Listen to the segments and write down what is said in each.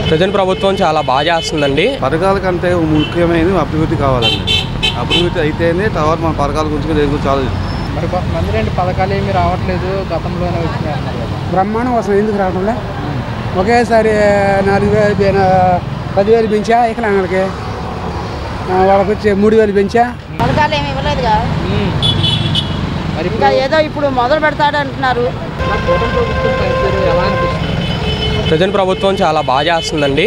Present ప్రభుత్వం చాలా బాగా చేస్తుందండి. పథకాల కంటే ముఖ్యమైన అభివృద్ధి కావాలండి. అభివృద్ధి అయితేనే తర్వాత మన పథకాల గురించి చాలా. మరి కొంతమంది రెండు పథకాలు ఏమి రావట్లేదు, గతంలోనే వచ్చినాయి. బ్రహ్మాండం వస్తుంది, ఎందుకు రావడంలే? ఒకేసారి 4,000 10,000 పెంచా, వికలాంగులకి వాళ్ళకి వచ్చి 3,000 పెంచా. పథకాలు ఏమి ఇవ్వలేదుగా. మరి ఇంకా ఏదో ఇప్పుడు మొదలు పెడతాడు అంటున్నారు. ప్రజెంట్ ప్రభుత్వం చాలా బాగా చేస్తుందండి.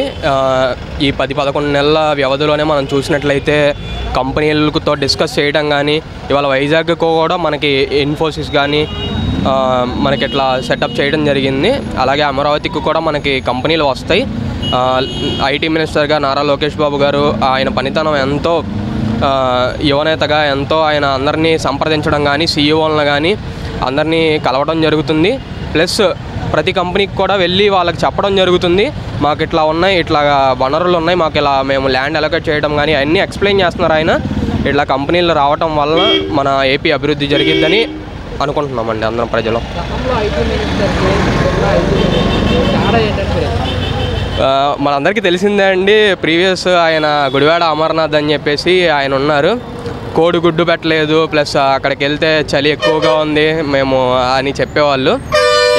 ఈ 10-11 నెలల వ్యవధిలోనే మనం చూసినట్లయితే కంపెనీలతో డిస్కస్ చేయడం కానీ, ఇవాళ వైజాగ్ కూడా మనకి ఇన్ఫోసిస్ కానీ మనకి ఇట్లా సెటప్ చేయడం జరిగింది. అలాగే అమరావతికి కూడా మనకి కంపెనీలు వస్తాయి. ఐటీ మినిస్టర్గా నారా లోకేష్ బాబు గారు ఆయన పనితనం ఎంతో యువనేతగా ఎంతో ఆయన అందరినీ సంప్రదించడం కానీ, సీఈఓలను కానీ అందరినీ కలవడం జరుగుతుంది. ప్లస్ ప్రతి కంపెనీకి కూడా వెళ్ళి వాళ్ళకి చెప్పడం జరుగుతుంది, మాకు ఇట్లా ఉన్నాయి, ఇట్లా వనరులు ఉన్నాయి, మాకు ఇలా మేము ల్యాండ్ అలొకేట్ చేయడం కానీ అన్నీ ఎక్స్ప్లెయిన్ చేస్తున్నారు ఆయన. ఇట్లా కంపెనీలు రావటం వల్ల మన ఏపీ అభివృద్ధి జరిగిద్దని అనుకుంటున్నామండి అందరం ప్రజలు. మనందరికీ తెలిసిందే అండి, ప్రీవియస్ ఆయన గుడివాడ అమర్నాథ్ అని చెప్పేసి ఆయన ఉన్నారు. కోడిగుడ్డు పెట్టలేదు, ప్లస్ అక్కడికి వెళ్తే చలి ఎక్కువగా ఉంది మేము అని చెప్పేవాళ్ళు.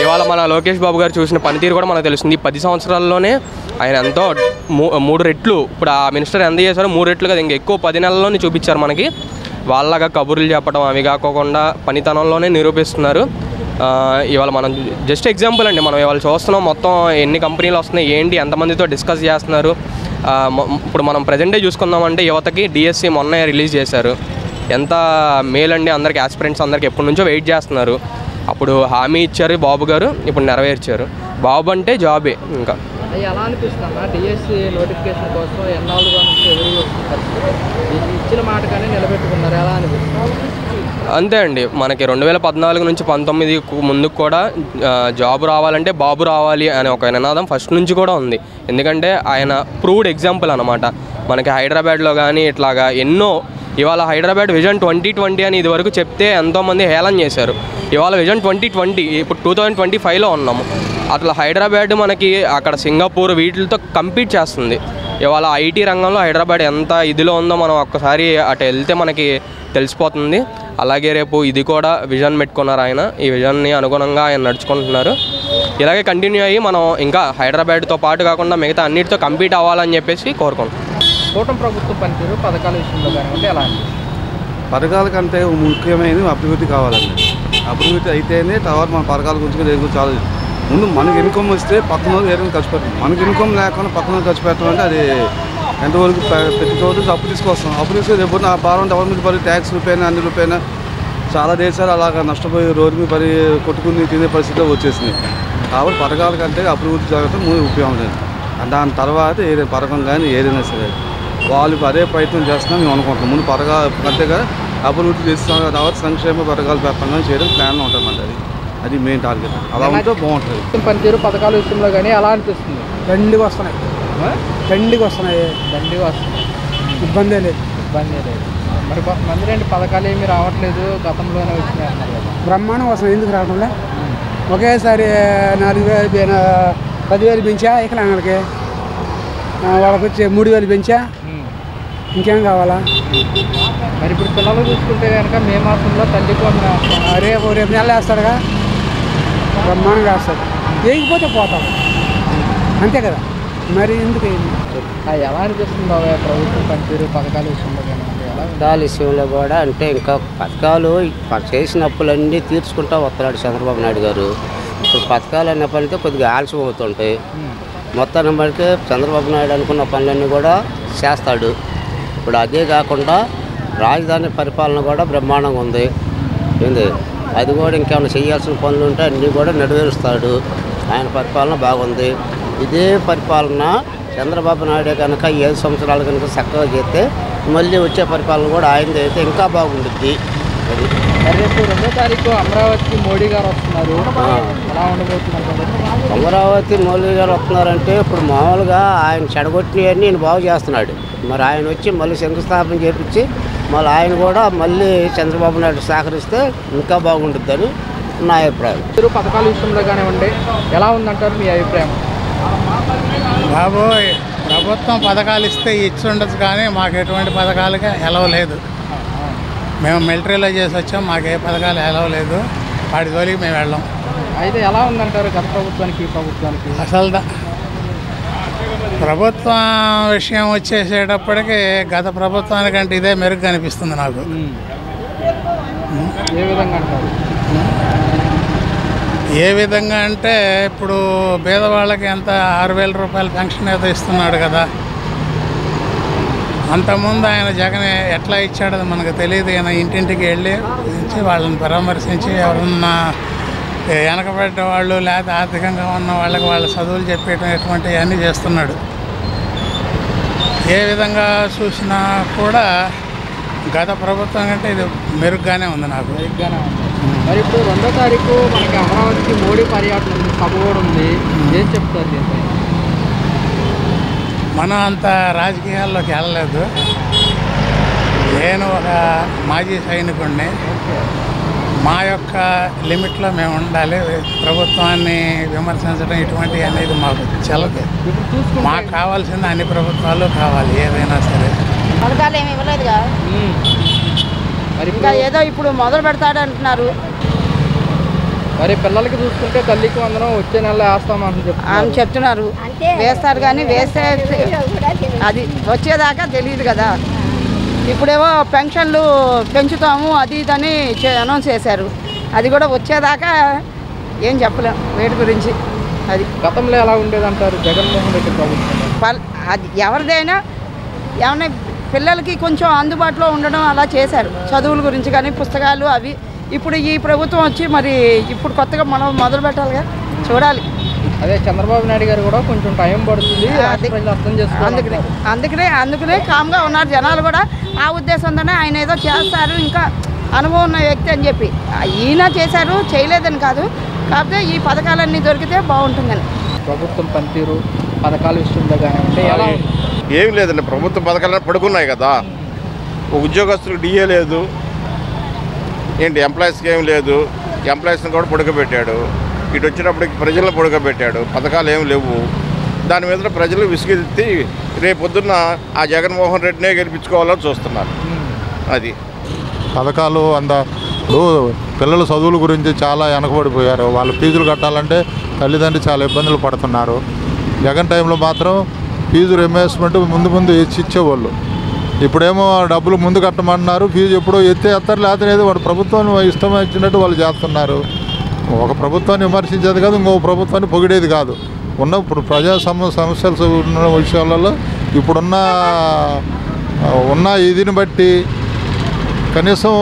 ఇవాళ మన లోకేష్ బాబు గారు చూసిన పనితీరు కూడా మనకు తెలుస్తుంది. 10 సంవత్సరాల్లోనే ఆయన ఎంతో 3 రెట్లు, ఇప్పుడు ఆ మినిస్టర్ ఎంత చేశారో 3 రెట్లు కదా, ఇంకా ఎక్కువ 10 నెలల్లోనే చూపించారు మనకి. వాళ్ళగా కబుర్లు చెప్పడం అవి కాకుండా పనితనంలోనే నిరూపిస్తున్నారు. ఇవాళ మనం జస్ట్ ఎగ్జాంపుల్ అండి, మనం ఇవాళ చూస్తున్నాం మొత్తం ఎన్ని కంపెనీలు వస్తున్నాయి, ఏంటి, ఎంతమందితో డిస్కస్ చేస్తున్నారు. ఇప్పుడు మనం ప్రజెంటే చూసుకుందామంటే యువతకి డిఎస్సి మొన్న రిలీజ్ చేశారు. ఎంత మేలండి, అందరికి ఆస్పిరెంట్స్ అందరికి ఎప్పటి నుంచో వెయిట్ చేస్తున్నారు. అప్పుడు హామీ ఇచ్చారు బాబు గారు, ఇప్పుడు నెరవేర్చారు. బాబు అంటే జాబే. ఇంకా ఎలా అనిపిస్తుందా డిఎస్సి నోటిఫికేషన్ కోసం ఎన్నాళ్ళుగా నుంచి ఎదురు చూస్తున్నారు, ఇచ్చిన మాట కానీ నిలబెట్టుకున్నారు, ఎలా అనిపిస్తుంది? అంతే అండి, మనకి 2014 నుంచి 19 ముందుకు కూడా జాబ్ రావాలంటే బాబు రావాలి అనే ఒక నినాదం ఫస్ట్ నుంచి కూడా ఉంది. ఎందుకంటే ఆయన ప్రూవ్డ్ ఎగ్జాంపుల్ అనమాట. మనకి హైదరాబాద్లో కానీ ఇట్లాగా ఎన్నో, ఇవాళ హైదరాబాద్ విజన్ 2020 అని ఇదివరకు చెప్తే ఎంతోమంది హేళన చేశారు. ఇవాళ విజన్ 2020, ఇప్పుడు 2025లో ఉన్నాము. అట్లా హైదరాబాద్ మనకి అక్కడ సింగపూర్ వీటితో కంపీట్ చేస్తుంది. ఇవాళ ఐటీ రంగంలో హైదరాబాద్ ఎంత ఇదిలో ఉందో మనం ఒక్కసారి అటు వెళ్తే మనకి తెలిసిపోతుంది. అలాగే రేపు ఇది కూడా విజన్ పెట్టుకున్నారు ఆయన, ఈ విజన్ని అనుగుణంగా ఆయన నడుచుకుంటున్నారు. ఇలాగే కంటిన్యూ అయ్యి మనం ఇంకా హైదరాబాద్తో పాటు కాకుండా మిగతా అన్నిటితో కంపీట్ అవ్వాలని చెప్పేసి కోరుకుంటున్నాం. కూటమి ప్రభుత్వం పనితీరు పథకాల విషయంలో కానివ్వండి ఎలా? పథకాల కంటే ముఖ్యమైన అభివృద్ధి కావాలండి. అభివృద్ధి అయితేనే తర్వాత మన పథకాల గురించి చాలా. ముందు మనకి ఇన్కమ్ వస్తే పక్కన వేరే ఖర్చు పెట్టడం, మనకి ఇన్కమ్ లేకుండా పక్కన ఖర్చు పెట్టడం అంటే అది ఎంతవరకు ప్రతి చోటు అప్పు తీసుకొస్తాం. అప్పు తీసుకొని రేపు ఆ భారం ఎవరి మీద పడి ట్యాక్స్ రూపాయన అన్ని రూపాయన చాలా దేశాలు అలాగ నష్టపోయి రోడ్డు మీద పడి కొట్టుకుని తినే పరిస్థితిలో వచ్చేసింది. కాబట్టి పథకాల కంటే అభివృద్ధి జరగడం ముందు ఉపయోగం లేదు. దాని తర్వాత ఏదైనా పథకం కానీ ఏదైనా సరే వాళ్ళు అదే ప్రయత్నం చేస్తున్నాం మేము అనుకుంటున్నాం. ముందు పథకాలు అంతేగా అభివృద్ధి చేస్తాం, తర్వాత సంక్షేమ పథకాలు పెట్టడం చేయడం ప్లాన్లో ఉంటామండి. అది మెయిన్ టార్గెట్. అలా ఉంటే బాగుంటుంది. పనితీరు పథకాల విషయంలో కానీ ఎలా అనిపిస్తుంది? దండిగా వస్తున్నాయి, దండిగా వస్తున్నాయి, ఇబ్బంది లేదు. మరి కొంతమంది రెండు పథకాలు ఏమి రావట్లేదు, గతంలోనే వచ్చినాయి. బ్రహ్మాండం వస్తున్నాయి, ఎందుకు రావడంలే? ఒకేసారి 4,000 10,000 పెంచా, వికలాంగులకి వాళ్ళకి వచ్చి 3,000 పెంచా. ఇంకేం కావాలా? మరి ఇప్పుడు పిల్లలు చూసుకుంటే కనుక మే మాసంలో తల్లికి రేపు నెల వేస్తాడుగా, బ్రహ్మాండంగా వేస్తాడు. వేయకపోతే పోతాం, అంతే కదా. మరి ఎందుకు ఎలా అనిపిస్తుంది బాబాయ్ ప్రభుత్వం పనితీరు పథకాల విషయంలో? పథకాల విషయంలో కూడా అంటే ఇంకా పథకాలు చేసిన అప్పులన్నీ తీర్చుకుంటూ వస్తున్నాడు చంద్రబాబు నాయుడు గారు. ఇప్పుడు పథకాలు అనే పనితో కొద్దిగా ఆలస్యం అవుతుంటాయి. మొత్తాన్ని బట్టి చంద్రబాబు నాయుడు అనుకున్న పనులన్నీ కూడా చేస్తాడు. ఇప్పుడు అదే కాకుండా రాజధాని పరిపాలన కూడా బ్రహ్మాండంగా ఉంది. ఏంది అది కూడా ఇంకేమైనా చేయాల్సిన పనులు ఉంటే అన్నీ కూడా నెరవేరుస్తాడు. ఆయన పరిపాలన బాగుంది. ఇదే పరిపాలన చంద్రబాబు నాయుడు కనుక 7 సంవత్సరాలు కనుక చక్కగా చేస్తే మళ్ళీ వచ్చే పరిపాలన కూడా ఆయనది అయితే ఇంకా బాగుంటుంది. అది రేపు 2వ తారీఖు అమరావతికి మోడీ గారు వస్తున్నారు, ఎలా ఉండబోతున్నారు? అమరావతి మోడీ గారు వస్తున్నారంటే ఇప్పుడు మామూలుగా ఆయన చెడగొట్టినవన్నీ నేను బాగు చేస్తున్నాడు. మరి ఆయన వచ్చి మళ్ళీ శంకుస్థాపన చేపించి మళ్ళీ ఆయన కూడా మళ్ళీ చంద్రబాబు నాయుడు సహకరిస్తే ఇంకా బాగుంటుందని నా అభిప్రాయం. మీరు పథకాల విషయంలో కానివ్వండి ఎలా ఉందంటారు మీ అభిప్రాయం? బాబోయ్, ప్రభుత్వం పథకాలు ఇస్తే ఇచ్చి ఉండొచ్చు కానీ మాకు ఎటువంటి పథకాలకి ఎలవ లేదు. మేము మిలిటరీలో చేసి వచ్చాం, మాకు ఏ పథకాలు ఎలవ లేదు. వాటి తోలికి మేము వెళ్ళాం. అయితే ఎలా ఉందంటారు గత ప్రభుత్వానికి ఈ ప్రభుత్వానికి? అసలు ప్రభుత్వం విషయం వచ్చేసేటప్పటికి గత ప్రభుత్వానికంటే ఇదే మెరుగ్గా అనిపిస్తుంది నాకు. ఏ విధంగా అంటారు? ఏ విధంగా అంటే ఇప్పుడు పేదవాళ్ళకి ఎంత 6,000 రూపాయల పెన్షన్ ఏదో ఇస్తున్నాడు కదా. అంతకుముందు ఆయన జగన్ ఎట్లా ఇచ్చాడో మనకు తెలియదు. ఆయన ఇంటింటికి వెళ్ళి వాళ్ళని పరామర్శించి ఎవరన్నా వెనకబడ్డ వాళ్ళు లేకపోతే ఆర్థికంగా ఉన్న వాళ్ళకి వాళ్ళ చదువులు చెప్పేటటువంటివి అన్నీ చేస్తున్నాడు. ఏ విధంగా చూసినా కూడా గత ప్రభుత్వం కంటే ఇది మెరుగ్గానే ఉంది నాకు. మెరుగ్గానే ఉంది. మరి ఇప్పుడు 2వ తారీఖు మనకి అమరావతికి మోడీ పర్యటన ఉంది, సభ కూడా ఉంది. ఏం చెప్తారు దీనిపై? మనం అంత రాజకీయాల్లోకి వెళ్ళలేదు. నేను ఒక మాజీ సైనికుడిని. మా యొక్క లిమిట్లో మేము ఉండాలి. ప్రభుత్వాన్ని విమర్శించడం ఇటువంటివి అనేది మాకు చెల్లదు. మాకు కావాల్సింది అన్ని ప్రభుత్వాలు కావాలి, ఏదైనా సరే. పథకాలు ఏమి ఇవ్వలేదుగా. మరి ఇంకా ఏదో ఇప్పుడు మొదలు పెడతాడంటున్నారు. మరి పిల్లలకి చూసుకుంటే తల్లికి వందనం వచ్చే నెల వేస్తామని చెప్తున్నారు. వేస్తారు కానీ వేస్తే అది వచ్చేదాకా తెలియదు కదా. ఇప్పుడేమో పెన్షన్లు పెంచుతాము అది ఇదని అనౌన్స్ చేశారు. అది కూడా వచ్చేదాకా ఏం చెప్పలేం వేటి గురించి. అది గతంలో ఎలా ఉండేదంటారు జగన్మోహన్ రెడ్డి ప్రభుత్వం? అది ఎవరిదైనా ఏమన్నా పిల్లలకి కొంచెం అందుబాటులో ఉండడం అలా చేశారు. చదువుల గురించి కానీ పుస్తకాలు అవి. ఇప్పుడు ఈ ప్రభుత్వం వచ్చి మరి ఇప్పుడు కొత్తగా మనం మొదలు పెట్టాలిగా, చూడాలి. అదే చంద్రబాబు నాయుడు గారు కూడా కొంచెం టైం పడుతుంది, అర్థం చేసుకోవాలి. అందుకనే కామ్గా ఉన్నారు జనాలు కూడా. ఆ ఉద్దేశంతోనే ఆయన ఏదో చేస్తారు, ఇంకా అనుభవం ఉన్న వ్యక్తి అని చెప్పి. ఈయన చేశారు, చేయలేదని కాదు. కాకపోతే ఈ పథకాలన్నీ దొరికితే బాగుంటుందని. ప్రభుత్వం పనితీరు పథకాల విషయంలో కానివ్వండి ఎలా ఉంది? ఏం లేదండి, ప్రభుత్వ పథకాలు పడుకున్నాయి కదా. ఉద్యోగస్తులకు డిఏ లేదు, ఏంటి ఎంప్లాయీస్కి ఏం లేదు. ఎంప్లాయీస్ని కూడా పడుకోబెట్టాడు. ఇటు వచ్చినప్పటికి ప్రజలను పడుకోబెట్టాడు. పథకాలు ఏం లేవు. దాని మీద ప్రజలు విసిగెత్తి రేపొద్దున్న ఆ జగన్మోహన్ రెడ్డినే గెలిపించుకోవాలని చూస్తున్నారు. అది పథకాలు ఇప్పుడు పిల్లల చదువుల గురించి చాలా వెనకబడిపోయారు. వాళ్ళ ఫీజులు కట్టాలంటే తల్లిదండ్రులు చాలా ఇబ్బందులు పడుతున్నారు. జగన్ టైంలో మాత్రం ఫీజు రియంబర్స్మెంట్ ముందు ఇచ్చేవాళ్ళు. ఇప్పుడేమో డబ్బులు ముందు కట్టమంటున్నారు, ఫీజు ఎప్పుడో ఎత్తారు. లేకపోతే వాడు ప్రభుత్వాన్ని ఇష్టం వచ్చినట్టు వాళ్ళు చేస్తున్నారు. ఒక ప్రభుత్వాన్ని విమర్శించేది కాదు, ఇంకో ప్రభుత్వాన్ని పొగిడేది కాదు. ఇప్పుడు ప్రజా సమస్యలు ఉన్న విషయాలలో ఉన్న ఇదిని బట్టి కనీసం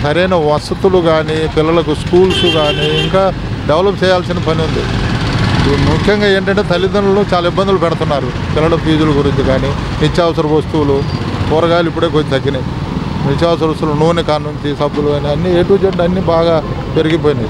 సరైన వసతులు కానీ, పిల్లలకు స్కూల్స్ కానీ ఇంకా డెవలప్ చేయాల్సిన పని ఉంది. ముఖ్యంగా ఏంటంటే తల్లిదండ్రులు చాలా ఇబ్బందులు పెడుతున్నారు పిల్లల ఫీజుల గురించి కానీ. నిత్యావసర వస్తువులు, కూరగాయలు ఇప్పుడే కొంచెం తగ్గినాయి. నిత్యావసర వస్తువులు, నూనె కాడ నుంచి సబ్బులు కానీ అన్నీ A to Z అన్నీ బాగా పెరిగిపోయినాయి.